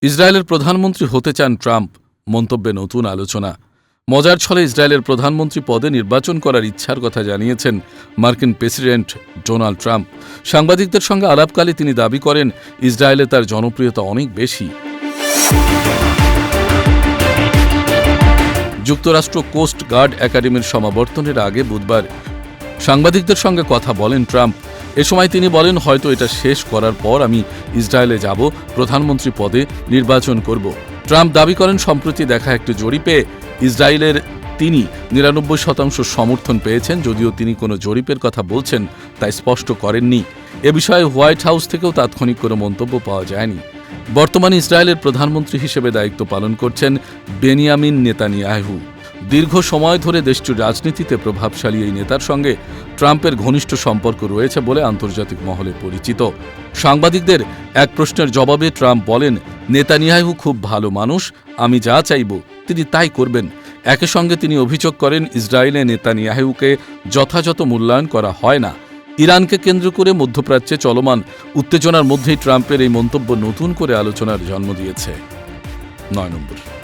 ইসরায়েলের প্রধানমন্ত্রী হতে চান ট্রাম্প, মন্তব্যে নতুন আলোচনা। মজার ছলে ইসরায়েলের প্রধানমন্ত্রী পদে নির্বাচন করার ইচ্ছার কথা জানিয়েছেন মার্কিন প্রেসিডেন্ট ডোনাল্ড ট্রাম্প। সাংবাদিকদের সঙ্গে আলাপকালে তিনি দাবি করেন ইসরায়েলে তার জনপ্রিয়তা অনেক বেশি। যুক্তরাষ্ট্র কোস্ট গার্ড একাডেমির সমাবর্তনের আগে বুধবার সাংবাদিকদের সঙ্গে কথা বলেন ট্রাম্প। এ সময় তিনি বলেন, হয়তো এটা শেষ করার পর আমি ইসরায়েলে যাব, প্রধানমন্ত্রী পদে নির্বাচন করব। ট্রাম্প দাবি করেন, সম্প্রতি দেখা একটি জরিপে ইসরায়েলের তিনি ৯৯% সমর্থন পেয়েছেন। যদিও তিনি কোনো জরিপের কথা বলছেন তা স্পষ্ট করেননি। এ বিষয়ে হোয়াইট হাউস থেকেও তাৎক্ষণিক কোনো মন্তব্য পাওয়া যায়নি। বর্তমানে ইসরায়েলের প্রধানমন্ত্রী হিসেবে দায়িত্ব পালন করছেন বেনিয়ামিন নেতানিয়াহু। দীর্ঘ সময় ধরে দেশটির রাজনীতিতে প্রভাবশালী এই নেতার সঙ্গে ট্রাম্পের ঘনিষ্ঠ সম্পর্ক রয়েছে বলে আন্তর্জাতিক মহলে পরিচিত। সাংবাদিকদের এক প্রশ্নের জবাবে ট্রাম্প বলেন, নেতানিয়াহু খুব ভালো মানুষ, আমি যা চাইব তিনি তাই করবেন। একই সঙ্গে তিনি অভিযোগ করেন, ইসরায়েলে নেতানিয়াহুকে যথাযথ মূল্যায়ন করা হয় না। ইরানকে কেন্দ্র করে মধ্যপ্রাচ্যে চলমান উত্তেজনার মধ্যেই ট্রাম্পের এই মন্তব্য নতুন করে আলোচনার জন্ম দিয়েছে। 9 নম্বর।